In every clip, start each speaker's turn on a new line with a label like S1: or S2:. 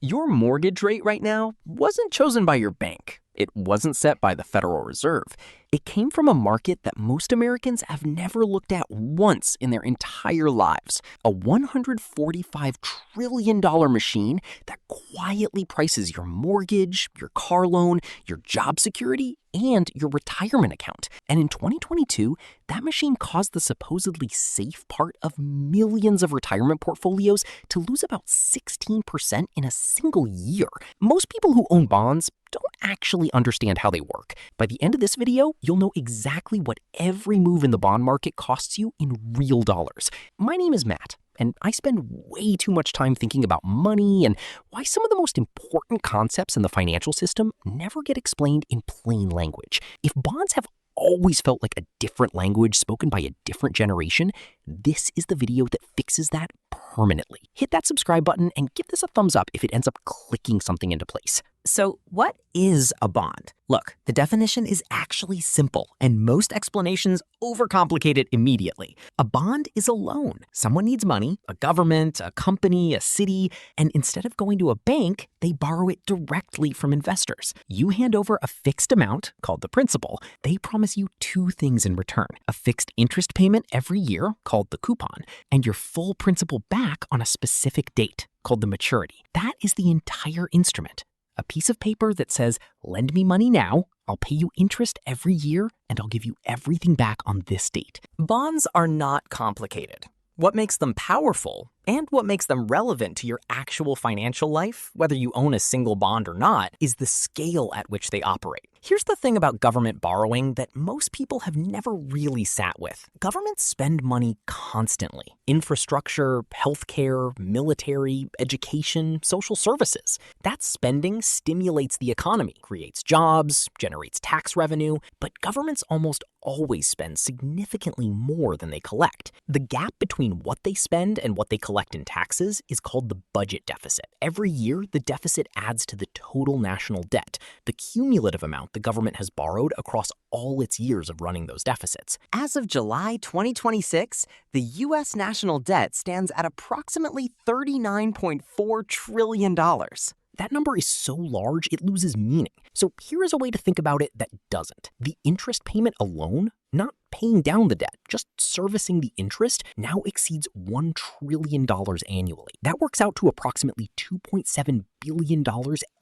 S1: Your mortgage rate right now wasn't chosen by your bank. It wasn't set by the Federal Reserve. It came from a market that most Americans have never looked at once in their entire lives. A $145 trillion machine that quietly prices your mortgage, your car loan, your job security, and your retirement account. And in 2022, that machine caused the supposedly safe part of millions of retirement portfolios to lose about 16% in a single year. Most people who own bonds don't actually understand how they work. By the end of this video, you'll know exactly what every move in the bond market costs you in real dollars. My name is Matt, and I spend way too much time thinking about money and why some of the most important concepts in the financial system never get explained in plain language. If bonds have always felt like a different language spoken by a different generation, this is the video that fixes that permanently. Hit that subscribe button and give this a thumbs up if it ends up clicking something into place.
S2: So what is a bond? Look, the definition is actually simple, and most explanations overcomplicate it immediately. A bond is a loan. Someone needs money, a government, a company, a city, and instead of going to a bank, they borrow it directly from investors. You hand over a fixed amount, called the principal. They promise you two things in return: a fixed interest payment every year, called the coupon, and your full principal back on a specific date, called the maturity. That is the entire instrument. A piece of paper that says, lend me money now, I'll pay you interest every year, and I'll give you everything back on this date.
S1: Bonds are not complicated. What makes them powerful, and what makes them relevant to your actual financial life, whether you own a single bond or not, is the scale at which they operate. Here's the thing about government borrowing that most people have never really sat with. Governments spend money constantly. Infrastructure, healthcare, military, education, social services. That spending stimulates the economy, creates jobs, generates tax revenue, but governments almost always spend significantly more than they collect. The gap between what they spend and what they collect in taxes is called the budget deficit. Every year, the deficit adds to the total national debt, the cumulative amount the government has borrowed across all its years of running those deficits.
S2: As of July 2026, the U.S. national debt stands at approximately $39.4 trillion.
S1: That number is so large, it loses meaning. So here is a way to think about it that doesn't. The interest payment alone, not paying down the debt, just servicing the interest, now exceeds $1 trillion annually. That works out to approximately $2.7 billion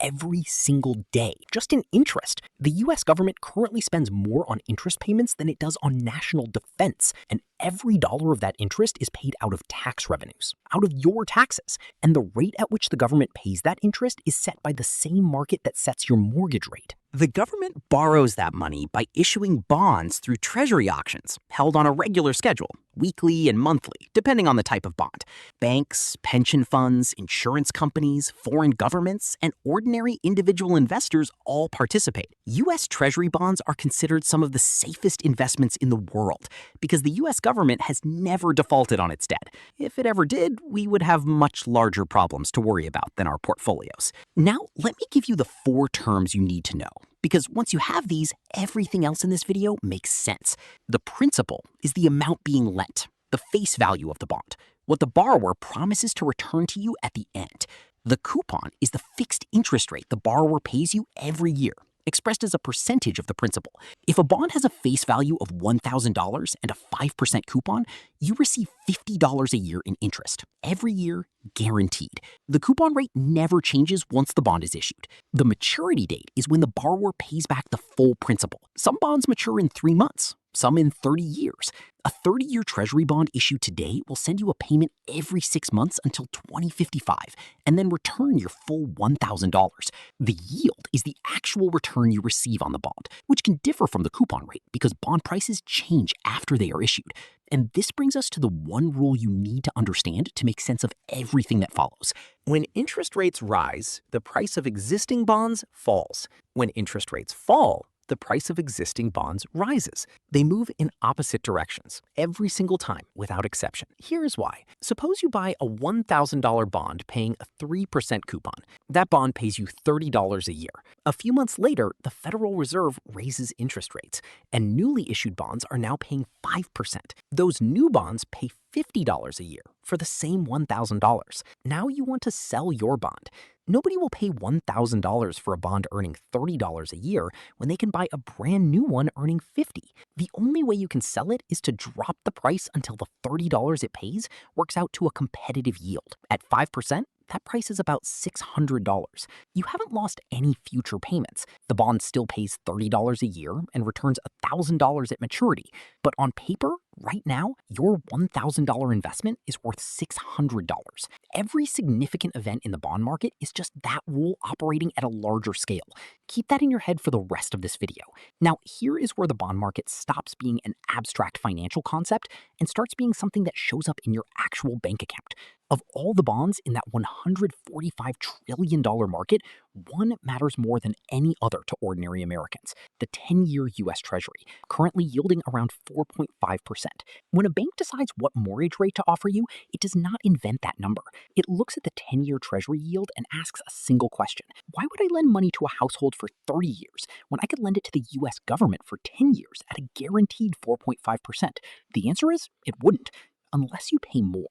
S1: every single day, just in interest. The US government currently spends more on interest payments than it does on national defense, and every dollar of that interest is paid out of tax revenues, out of your taxes. And the rate at which the government pays that interest is set by the same market that sets your mortgage rate.
S2: The government borrows that money by issuing bonds through treasury auctions, held on a regular schedule, weekly and monthly, depending on the type of bond. Banks, pension funds, insurance companies, foreign governments, and ordinary individual investors all participate. U.S. Treasury bonds are considered some of the safest investments in the world because the U.S. government has never defaulted on its debt. If it ever did, we would have much larger problems to worry about than our portfolios. Now, let me give you the 4 terms you need to know, because once you have these, everything else in this video makes sense. The principal is the amount being lent, the face value of the bond, what the borrower promises to return to you at the end. The coupon is the fixed interest rate the borrower pays you every year, expressed as a percentage of the principal. If a bond has a face value of $1,000 and a 5% coupon, you receive $50 a year in interest, every year, guaranteed. The coupon rate never changes once the bond is issued. The maturity date is when the borrower pays back the full principal. Some bonds mature in 3 months, some in 30 years. A 30-year treasury bond issued today will send you a payment every 6 months until 2055, and then return your full $1,000. The yield is the actual return you receive on the bond, which can differ from the coupon rate because bond prices change after they are issued. And this brings us to the one rule you need to understand to make sense of everything that follows. When interest rates rise, the price of existing bonds falls. When interest rates fall, the price of existing bonds rises. They move in opposite directions every single time without exception. Here's why. Suppose you buy a $1,000 bond paying a 3% coupon. That bond pays you $30 a year. A few months later, the Federal Reserve raises interest rates, and newly issued bonds are now paying 5%. Those new bonds pay $50 a year for the same $1,000. Now you want to sell your bond. Nobody will pay $1,000 for a bond earning $30 a year when they can buy a brand new one earning $50. The only way you can sell it is to drop the price until the $30 it pays works out to a competitive yield. At 5%, that price is about $600. You haven't lost any future payments. The bond still pays $30 a year and returns $1,000 at maturity. But on paper, right now, your $1,000 investment is worth $600. Every significant event in the bond market is just that rule operating at a larger scale. Keep that in your head for the rest of this video. Now, here is where the bond market stops being an abstract financial concept and starts being something that shows up in your actual bank account. Of all the bonds in that $145 trillion market, one matters more than any other to ordinary Americans: the 10-year U.S. Treasury, currently yielding around 4.5%. When a bank decides what mortgage rate to offer you, it does not invent that number. It looks at the 10-year Treasury yield and asks a single question: why would I lend money to a household for 30 years when I could lend it to the U.S. government for 10 years at a guaranteed 4.5%? The answer is, it wouldn't, unless you pay more.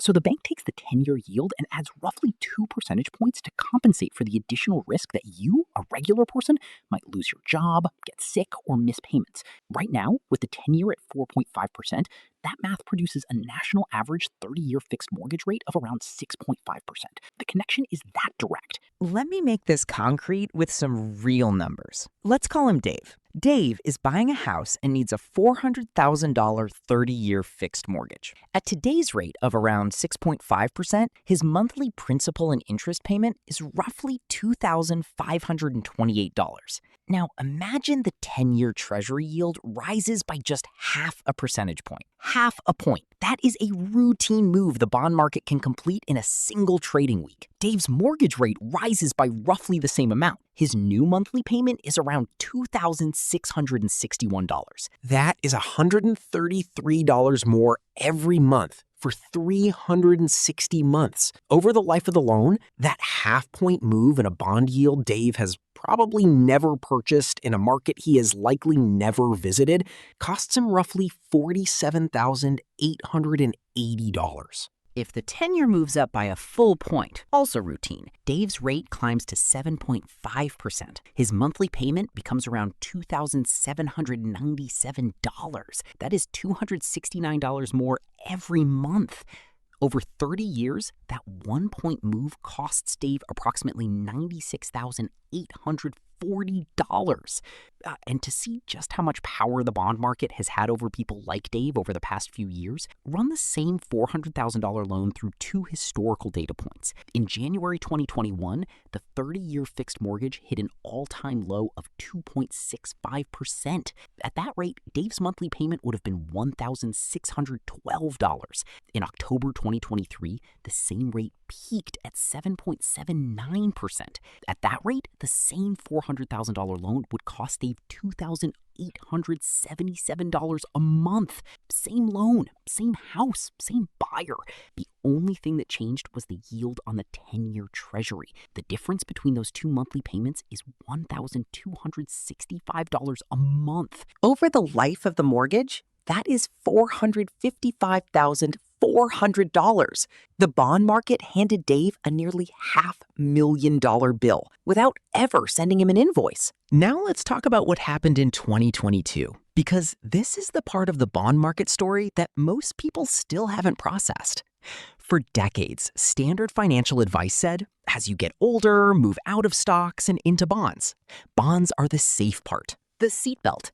S2: So the bank takes the 10-year yield and adds roughly 2 percentage points to compensate for the additional risk that you, a regular person, might lose your job, get sick, or miss payments. Right now, with the 10-year at 4.5%, that math produces a national average 30-year fixed mortgage rate of around 6.5%. The connection is that direct.
S3: Let me make this concrete with some real numbers. Let's call him Dave. Dave is buying a house and needs a $400,000 30-year fixed mortgage. At today's rate of around 6.5%, his monthly principal and interest payment is roughly $2,528. Now, imagine the 10-year Treasury yield rises by just half a percentage point. Half a point. That is a routine move the bond market can complete in a single trading week. Dave's mortgage rate rises by roughly the same amount. His new monthly payment is around $2,661.
S4: That is $133 more every month for 360 months. Over the life of the loan, that half-point move in a bond yield Dave has probably never purchased in a market he has likely never visited costs him roughly $47,880.
S2: If the 10-year moves up by a full point, also routine, Dave's rate climbs to 7.5%. His monthly payment becomes around $2,797. That is $269 more every month. Over 30 years, that 1-point move costs Dave approximately $96,840. And to see just how much power the bond market has had over people like Dave over the past few years, run the same $400,000 loan through two historical data points. In January 2021, the 30-year fixed mortgage hit an all-time low of 2.65%. At that rate, Dave's monthly payment would have been $1,612. In October 2023, the same rate peaked at 7.79%. At that rate, the same $400,000 loan would cost Dave $2,877 a month. Same loan, same house, same buyer. The only thing that changed was the yield on the 10-year Treasury. The difference between those two monthly payments is $1,265 a month.
S3: Over the life of the mortgage, that is $455,400. The bond market handed Dave a nearly $500,000 bill without ever sending him an invoice.
S1: Now let's talk about what happened in 2022, because this is the part of the bond market story that most people still haven't processed. For decades, standard financial advice said, as you get older, move out of stocks and into bonds. Bonds are the safe part, the seatbelt.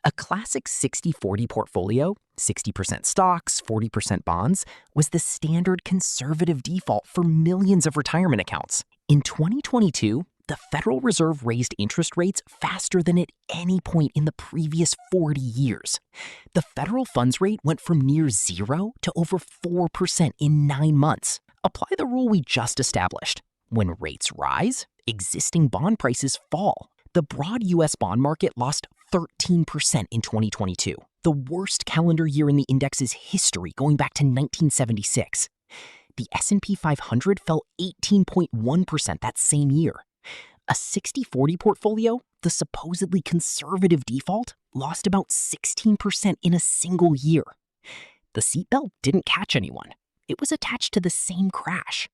S1: A classic 60-40 portfolio, 60% stocks, 40% bonds, was the standard conservative default for millions of retirement accounts. In 2022, the Federal Reserve raised interest rates faster than at any point in the previous 40 years. The federal funds rate went from near zero to over 4% in 9 months. Apply the rule we just established. When rates rise, existing bond prices fall. The broad U.S. bond market lost 13% in 2022, the worst calendar year in the index's history going back to 1976. The S&P 500 fell 18.1% that same year. A 60-40 portfolio, the supposedly conservative default, lost about 16% in a single year. The seatbelt didn't catch anyone. It was attached to the same crash.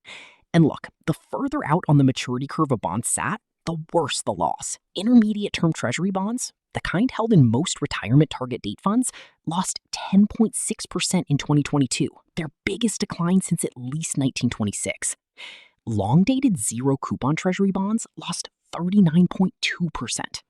S3: And look, the further out on the maturity curve a bond sat, the worse the loss. Intermediate-term treasury bonds, the kind held in most retirement target date funds, lost 10.6% in 2022, their biggest decline since at least 1926. Long-dated zero-coupon treasury bonds lost 39.2%.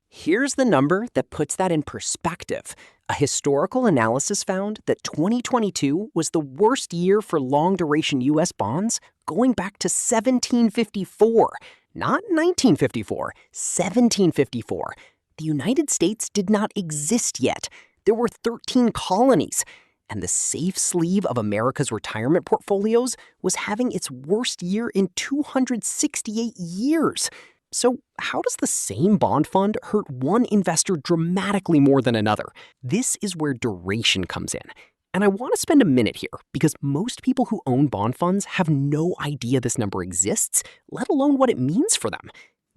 S2: Here's the number that puts that in perspective. A historical analysis found that 2022 was the worst year for long-duration U.S. bonds going back to 1754. Not 1954, 1754. The United States did not exist yet. There were 13 colonies. And the safe sleeve of America's retirement portfolios was having its worst year in 268 years. So how does the same bond fund hurt one investor dramatically more than another? This is where duration comes in. And I want to spend a minute here because most people who own bond funds have no idea this number exists, let alone what it means for them.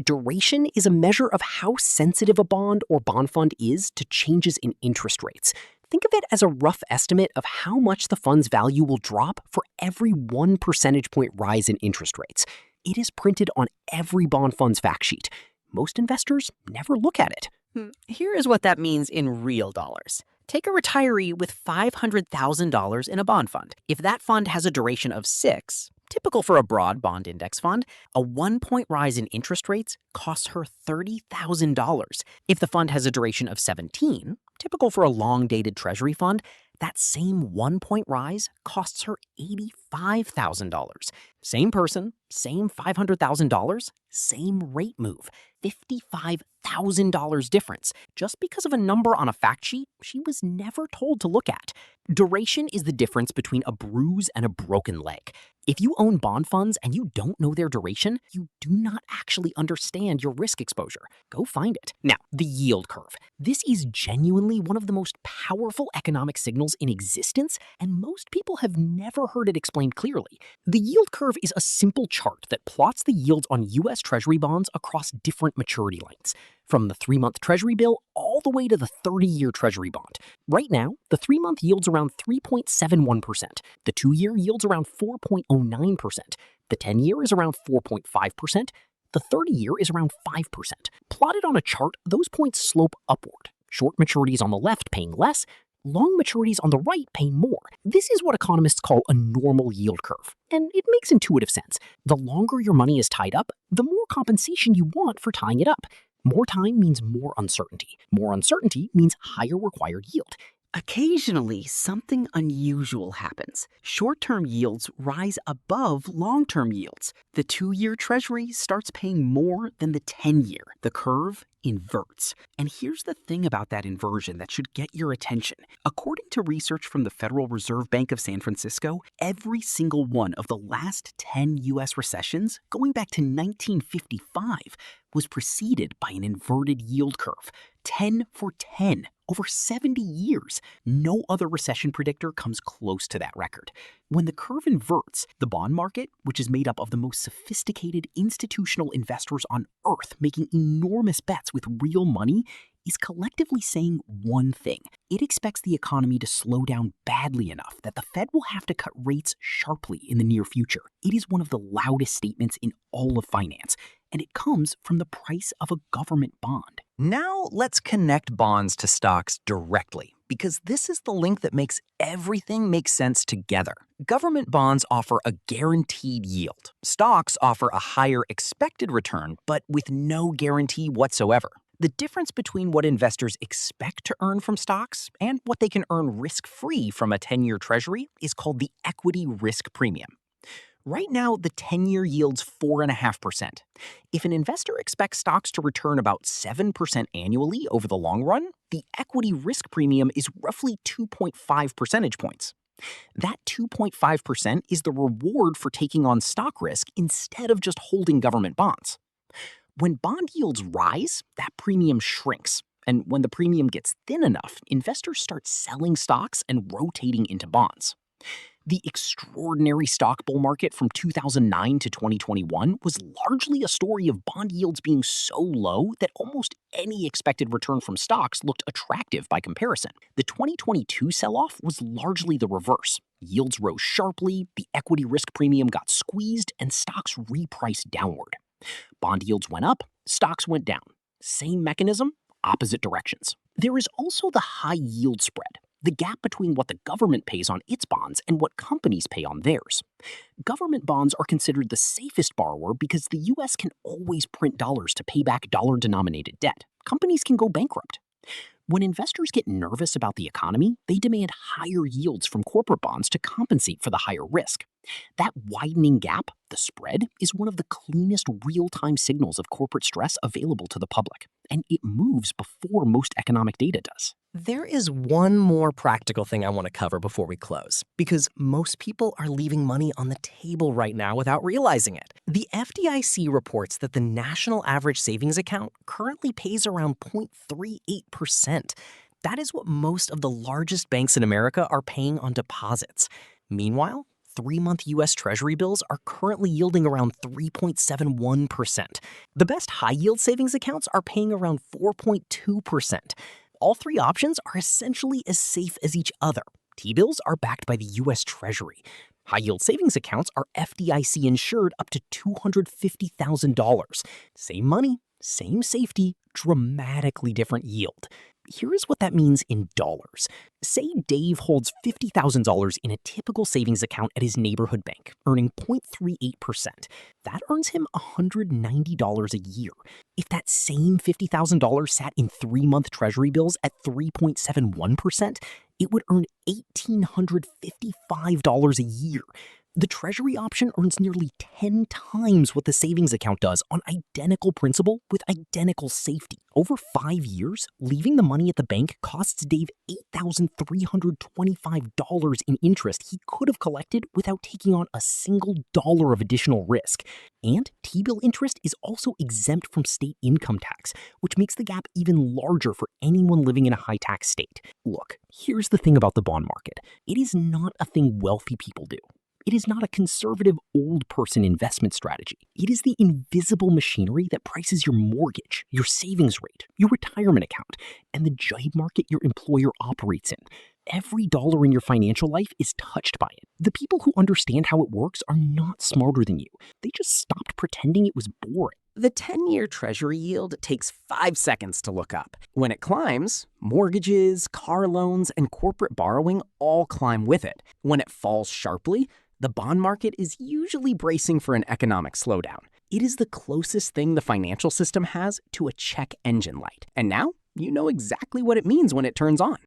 S2: Duration is a measure of how sensitive a bond or bond fund is to changes in interest rates. Think of it as a rough estimate of how much the fund's value will drop for every 1 percentage point rise in interest rates. It is printed on every bond fund's fact sheet. Most investors never look at it.
S3: Here is what that means in real dollars. Take a retiree with $500,000 in a bond fund. If that fund has a duration of 6, typical for a broad bond index fund, a 1-point rise in interest rates costs her $30,000. If the fund has a duration of 17, typical for a long-dated treasury fund, that same 1-point rise costs her $85,000. Same person, same $500,000, same rate move. $55,000 difference, just because of a number on a fact sheet she was never told to look at. Duration is the difference between a bruise and a broken leg. If you own bond funds and you don't know their duration, you do not actually understand your risk exposure. Go find it. Now, the yield curve. This is genuinely one of the most powerful economic signals in existence, and most people have never heard it explained clearly. The yield curve is a simple chart that plots the yields on U.S. Treasury bonds across different maturity lengths, from the 3-month Treasury bill all the way to the 30-year Treasury bond. Right now, the 3-month yields around 3.71%, the 2-year yields around 4.09%, the 10-year is around 4.5%, the 30-year is around 5%. Plotted on a chart, those points slope upward. Short maturities on the left paying less, long maturities on the right paying more. This is what economists call a normal yield curve, and it makes intuitive sense. The longer your money is tied up, the more compensation you want for tying it up. More time means more uncertainty. More uncertainty means higher required yield.
S2: Occasionally, something unusual happens. Short-term yields rise above long-term yields. The 2-year Treasury starts paying more than the 10-year. The curve inverts. And here's the thing about that inversion that should get your attention. According to research from the Federal Reserve Bank of San Francisco, every single one of the last 10 U.S. recessions, going back to 1955, was preceded by an inverted yield curve. 10 for 10. Over 70 years. No other recession predictor comes close to that record. When the curve inverts, the bond market, which is made up of the most sophisticated institutional investors on Earth making enormous bets with real money, is collectively saying one thing. It expects the economy to slow down badly enough that the Fed will have to cut rates sharply in the near future. It is one of the loudest statements in all of finance, and it comes from the price of a government bond.
S1: Now let's connect bonds to stocks directly, because this is the link that makes everything make sense together. Government bonds offer a guaranteed yield. Stocks offer a higher expected return, but with no guarantee whatsoever. The difference between what investors expect to earn from stocks and what they can earn risk-free from a 10-year Treasury is called the equity risk premium. Right now, the 10-year yields 4.5%. If an investor expects stocks to return about 7% annually over the long run, the equity risk premium is roughly 2.5 percentage points. That 2.5% is the reward for taking on stock risk instead of just holding government bonds. When bond yields rise, that premium shrinks. And when the premium gets thin enough, investors start selling stocks and rotating into bonds.
S2: The extraordinary stock bull market from 2009 to 2021 was largely a story of bond yields being so low that almost any expected return from stocks looked attractive by comparison. The 2022 sell-off was largely the reverse. Yields rose sharply, the equity risk premium got squeezed, and stocks repriced downward. Bond yields went up, stocks went down. Same mechanism, opposite directions. There is also the high yield spread, the gap between what the government pays on its bonds and what companies pay on theirs. Government bonds are considered the safest borrower because the US can always print dollars to pay back dollar-denominated debt. Companies can go bankrupt. When investors get nervous about the economy, they demand higher yields from corporate bonds to compensate for the higher risk. That widening gap, the spread, is one of the cleanest real-time signals of corporate stress available to the public, and it moves before most economic data does.
S5: There is one more practical thing I want to cover before we close, because most people are leaving money on the table right now without realizing it. The FDIC reports that the national average savings account currently pays around 0.38%. That is what most of the largest banks in America are paying on deposits. Meanwhile, 3-month U.S. Treasury bills are currently yielding around 3.71%. The best high-yield savings accounts are paying around 4.2%. All three options are essentially as safe as each other. T-bills are backed by the U.S. Treasury. High-yield savings accounts are FDIC insured up to $250,000. Same money, same safety, dramatically different yield. Here is what that means in dollars. Say Dave holds $50,000 in a typical savings account at his neighborhood bank, earning 0.38%. That earns him $190 a year. If that same $50,000 sat in 3-month Treasury bills at 3.71%, it would earn $1,855 a year. The Treasury option earns nearly 10 times what the savings account does on identical principal with identical safety. Over 5 years, leaving the money at the bank costs Dave $8,325 in interest he could have collected without taking on a single dollar of additional risk. And T-bill interest is also exempt from state income tax, which makes the gap even larger for anyone living in a high-tax state. Look, here's the thing about the bond market. It is not a thing wealthy people do. It is not a conservative old person investment strategy. It is the invisible machinery that prices your mortgage, your savings rate, your retirement account, and the job market your employer operates in. Every dollar in your financial life is touched by it. The people who understand how it works are not smarter than you. They just stopped pretending it was boring.
S1: The 10-year Treasury yield takes 5 seconds to look up. When it climbs, mortgages, car loans, and corporate borrowing all climb with it. When it falls sharply, the bond market is usually bracing for an economic slowdown. It is the closest thing the financial system has to a check engine light. And now, you know exactly what it means when it turns on.